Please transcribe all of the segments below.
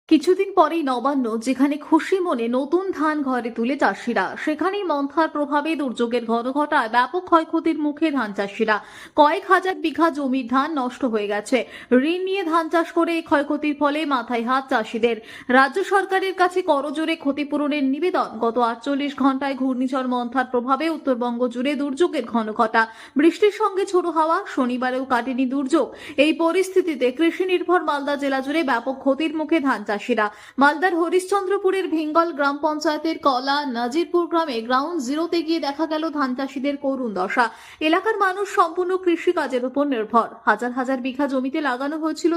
কিছুদিন পরেই নবান্ন, যেখানে খুশি মনে নতুন ধান ঘরে তুলে চাষিরা, সেখানেই মন্থার প্রভাবে দুর্যোগের ঘটঘটায় ব্যাপক ক্ষয়ক্ষতির মুখে ধান চাষিরা। কয়েক হাজার বিঘা জমির ধান নষ্ট হয়ে গেছে। ঋণ নিয়ে ধান চাষ করে এই ক্ষয়ক্ষতির ফলে মাথায় হাত চাষিদের। রাজ্য সরকারের কাছে করজোড়ে ক্ষতিপূরণের নিবেদন। গত 48 ঘন্টায় ঘূর্ণিঝড় মন্থার প্রভাবে উত্তরবঙ্গ জুড়ে দুর্যোগের ঘনঘটা, বৃষ্টির সঙ্গে ঝোড়ো হাওয়া। শনিবারেও কাটেনি দুর্যোগ। এই পরিস্থিতিতে কৃষি নির্ভর মালদা জেলা জুড়ে ব্যাপক ক্ষতির মুখে ধান চাষিরা। মালদার হরিশ্চন্দ্রপুরের ভিঙ্গল গ্রাম পঞ্চায়েতের কলা নাজিরপুর গ্রামে গ্রাউন্ড জিরোতে গিয়ে দেখা গেল ধান চাষিদের করুণ দশা। এলাকার মানুষ সম্পূর্ণ কৃষিকাজের উপর নির্ভর। হাজার হাজার বিঘা জমিতে লাগানো হয়েছিল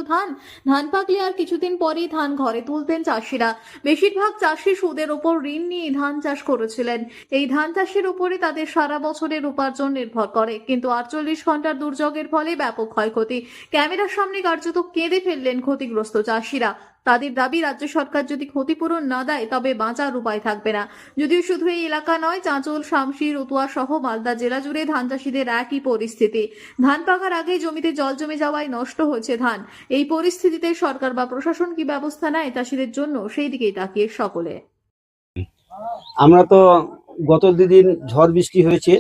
ধান পাকলে আর কিছুদিন পরেই ধান ঘরে তুলতেন চাষিরা। বেশিরভাগ চাষি সুদের ওপর ঋণ নিয়ে ধান চাষ করেছিলেন। এই ধান চাষের উপরে তাদের সারা বছরের উপার্জন নির্ভর করে। কিন্তু 48 ঘন্টার দুর্যোগের ফলে ব্যাপক ক্ষয়ক্ষতি। ক্যামেরার সামনে কার্যত কেঁদে ফেললেন ক্ষতিগ্রস্ত চাষিরা। তাদের দাবি, রাজ্য সরকার যদি ক্ষতিপূরণ না দেয় তবে বাঁচার উপায় থাকবে না। যদিও শুধু এই এলাকা নয়, চাঁচল, শামশির, রতুয়া সহ মালদা জেলা জুড়ে ধান চাষিদের একই পরিস্থিতি। ধান পাকার আগে জমিতে জল জমে যাওয়ায় নষ্ট হয়েছে ধান। এই পরিস্থিতিতে সরকার বা প্রশাসন কি ব্যবস্থা নেয় চাষিদের জন্য, সেই দিকেই তাকিয়ে সকলে। আমরা তো গত দুদিন ঝড় বৃষ্টি হয়েছে,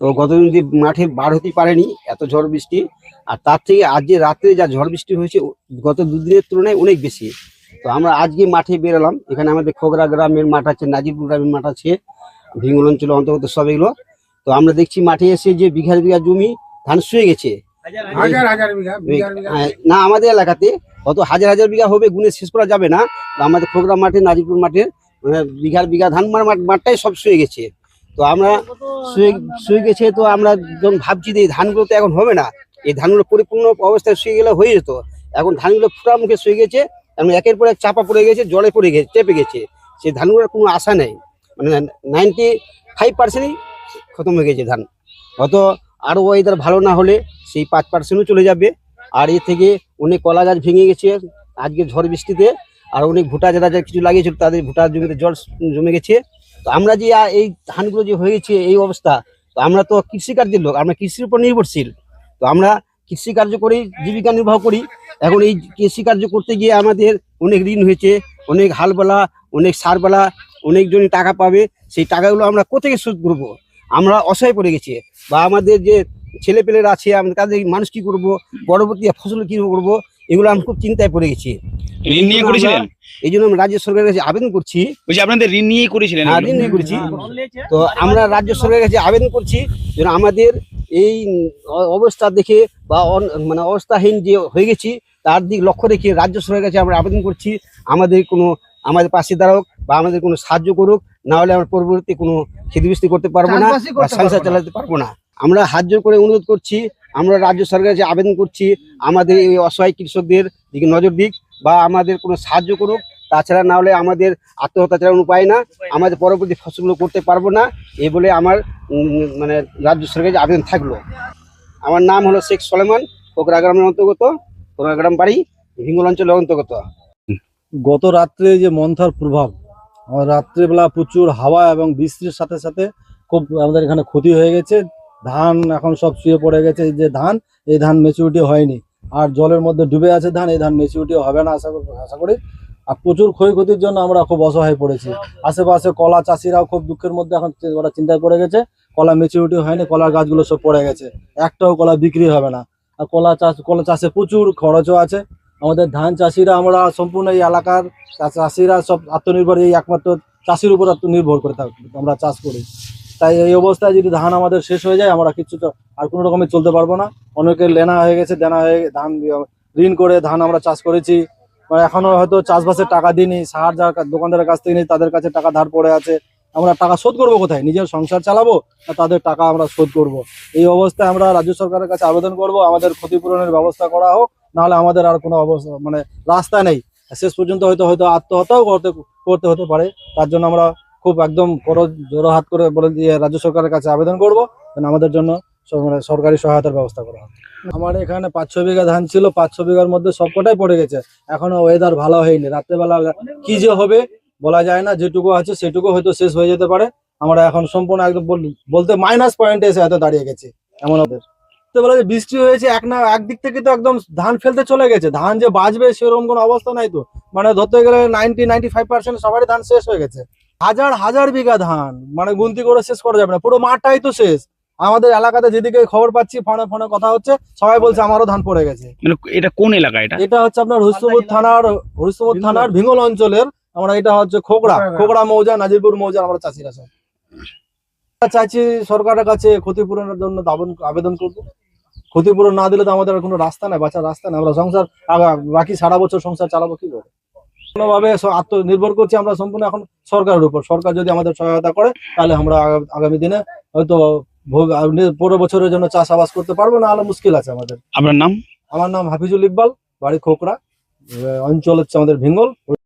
তো গত দুদিন মাঠে বার হতে পারেনি, এত ঝড় বৃষ্টি। আর তার থেকে আজকে রাত্রে যা ঝড় বৃষ্টি হয়েছে গত দুদিনের তুলনায় অনেক বেশি। তো আমরা আজকে মাঠে বেরোলাম। এখানে আমাদের খোগরা গ্রামের মাঠ আছে, নাজিরপুর গ্রামের মাঠ আছে, ভিঙ্গল অঞ্চলের অন্তর্গত সব এগুলো। তো আমরা দেখছি মাঠে এসে যে বিঘার বিঘা জমি ধান শুয়ে গেছে। না, আমাদের এলাকাতে কত হাজার হাজার বিঘা হবে, গুণে শেষ করা যাবে না। তো আমাদের খোগরা মাঠে, নাজিরপুর মাঠে বিঘার বিঘা ধান মাঠটাই সব শুয়ে গেছে। তো আমরা শুয়ে গেছে, তো আমরা যখন ভাবছি যে এই ধানগুলো তো এখন হবে না, এই ধানগুলো পরিপূর্ণ অবস্থায় শুয়ে গেলে হয়ে যেত। এখন ধানগুলো ফুটা মুখে শুয়ে গেছে, এবং একের পর এক চাপা পড়ে গেছে, জলে পড়ে গেছে, চেপে গেছে। সেই ধানগুলোর কোনো আশা নেই, মানে 95%ই খতম হয়ে গেছে ধান। হয়তো আরও ওয়েদার ভালো না হলে সেই 5%ও চলে যাবে। আর এর থেকে অনেক কলা গাছ ভেঙে গেছে আজকে ঝড় বৃষ্টিতে। আর অনেক ভুট্টা যারা কিছু লাগিয়েছিল তাদের ভুট্টার জমিতে জল জমে গেছে। তো আমরা যে এই ধানগুলো যে হয়ে গেছে এই অবস্থা, তো আমরা তো কৃষিকার্যের লোক, আমরা কৃষির উপর নির্ভরশীল। তো আমরা কৃষিকার্য করেই জীবিকা নির্বাহ করি। এখন এই কৃষিকার্য করতে গিয়ে আমাদের অনেক ঋণ হয়েছে, অনেক হালবেলা, অনেক সারবেলা, অনেকজনই টাকা পাবে। সেই টাকাগুলো আমরা কোথেকে শোধ করবো? আমরা অসহায় পড়ে গেছি। বা আমাদের যে ছেলেপেলেরা আছে, আমরা তাদের মানুষ কি করবো, পরবর্তী ফসল কি করবো, এগুলো আমি খুব চিন্তায় পড়ে গেছি। ঋণ নিয়ে করেছিলেন? এই জন্য আমি রাজ্য সরকারের কাছে আবেদন করছি। আপনাদের ঋণ নিয়ে করেছিলেন? হ্যাঁ, ঋণ নিয়ে করেছি। তো আমরা রাজ্য সরকারের কাছে আবেদন করছি যেন আমাদের এই অবস্থা দেখে বা মানে অবস্থাহীন যে হয়ে গেছি তার দিক লক্ষ্য রেখে রাজ্য সরকারের কাছে আমরা আবেদন করছি আমাদের পাশে দাঁড়াক বা আমাদের কোনো সাহায্য করুক। না হলে আমরা পরবর্তী কোনো ক্ষতিগ্রস্ত করতে পারবো না বা সংসার চালাতে পারবো না। আমরা হাত জোর করে অনুরোধ করছি, আমরা রাজ্য সরকারের কাছে আবেদন করছি আমাদের এই অসহায় কৃষকদের দিকে নজর দিক বা আমাদের কোনো সাহায্য করুক। তাছাড়া না হলে আমাদের আত্মহত্যা ছাড়া উপায় না, আমাদের পরবর্তী ফসলগুলো করতে পারবো না। এই বলে আমার মানে রাজ্য সরকারের আবেদন থাকলো। আমার নাম হলো শেখ সলেমান, কোকরা গ্রামের অন্তর্গত, কোকরা গ্রাম বাড়ি, ভিঙ্গল অঞ্চলের অন্তর্গত। গত রাত্রে যে মন্থার প্রভাব, রাত্রেবেলা প্রচুর হাওয়া এবং বৃষ্টির সাথে সাথে খুব আমাদের এখানে ক্ষতি হয়ে গেছে। ধান এখন সব শুয়ে পড়ে গেছে। যে ধান, এই ধান ম্যাচুরিটি হয়নি, আর জলের মধ্যে ডুবে আছে ধান, এই ধান ম্যাচুরিটি হবে না আশা করি। আর প্রচুর ক্ষয়ক্ষতির জন্য আমরা খুব অসহায় পড়েছি। আশেপাশে কলা চাষিরাও খুব দুঃখের মধ্যে এখন ওরা চিন্তায় পড়ে গেছে। কলা ম্যাচুরিটি হয়নি, কলার গাছগুলো সব পড়ে গেছে, একটাও কলা বিক্রি হবে না। আর কলা চাষে প্রচুর খরচও আছে। আমাদের ধান চাষিরা, আমরা সম্পূর্ণ এই এলাকার চাষিরা সব আত্মনির্ভর, এই একমাত্র চাষির উপর আত্মনির্ভর করে আমরা চাষ করি। তাই এই অবস্থায় যদি ধান আমাদের শেষ হয়ে যায়, আমরা কিছু আর কোনো রকমের চলতে পারবো না। অনেকের লেনা হয়ে গেছে, দেনা হয়ে ধান ঋণ করে ধান আমরা চাষ করেছি। এখনো হয়তো চাষবাসের টাকা দিইনি, সার যার দোকানদারের কাছ থেকে নিই তাদের কাছে টাকা ধার পড়ে আছে। আমরা টাকা শোধ করবো কোথায়? নিজের সংসার চালাবো না তাদের টাকা আমরা শোধ করব? এই অবস্থায় আমরা রাজ্য সরকারের কাছে আবেদন করব আমাদের ক্ষতিপূরণের ব্যবস্থা করা হোক। নাহলে আমাদের আর কোনো অবস্থা মানে রাস্তা নেই, শেষ পর্যন্ত হয়তো আত্মহত্যাও করতে হতে পারে। তার জন্য আমরা খুব একদম জোড়ো হাত করে বলে দিয়ে রাজ্য সরকারের কাছে আবেদন করবো যেন আমাদের জন্য সরকারি সহায়তার ব্যবস্থা করা হয়। আমার এখানে 5-6 বিঘা ধান ছিল, 5-6 বিঘার মধ্যে সবকটাই পড়ে গেছে। এখনো ওয়েদার ভালো হয়নি, রাত্রেবেলা কি যে হবে বলা যায় না। যেটুকু আছে সেটুকু হয়তো শেষ হয়ে যেতে পারে। আমরা এখন সম্পূর্ণ একদম বলতে মাইনাস পয়েন্টে এসে হয়তো দাঁড়িয়ে গেছি এমন ওদের। রাত্রেবেলা যে বৃষ্টি হয়েছে একদিক থেকে তো একদম ধান ফেলতে চলে গেছে, ধান যে বাঁচবে সেরকম কোনো অবস্থা নাই তো, মানে ধরতে গেলে 95% সবারই ধান শেষ হয়ে গেছে। হাজার হাজার বিঘা ধান, মানে গুনতি করে শেষ করা যাবে না, পুরো মাঠটাই তো শেষ। আমাদের এলাকাতে যেদিকে খবর পাচ্ছি, ফোনে ফোনে কথা হচ্ছে, সবাই বলছে আমারও ধান পড়ে গেছে। মানে এটা কোন এলাকা এটা? এটা হচ্ছে আপনার হরিশ্চন্দ্রপুর থানার ভিঙ্গল অঞ্চলের, আমরা এটা হচ্ছে খোকড়া মৌজা, নাজিরপুর মৌজা, আমরা চাষিরা সব চাইছি সরকারের কাছে ক্ষতিপূরণের জন্য আবেদন করবো। ক্ষতিপূরণ না দিলে তো আমাদের আর কোনো রাস্তা নাই, বাঁচার রাস্তা নেই। আমরা সংসার বাকি সারা বছর সংসার চালাবো কি করে? কোনোভাবে আত্মনির্ভর করছি আমরা সম্পূর্ণ এখন সরকারের উপর। সরকার যদি আমাদের সহায়তা করে তাহলে আমরা আগামী দিনে হয়তো পরের বছরের জন্য চাষাবাদ করতে পারবো, না হলে মুশকিল আছে আমাদের। আপনার নাম? আমার নাম হাফিজুল ইকবাল, বাড়ি খোকড়া, অঞ্চল হচ্ছে আমাদের ভিঙ্গল।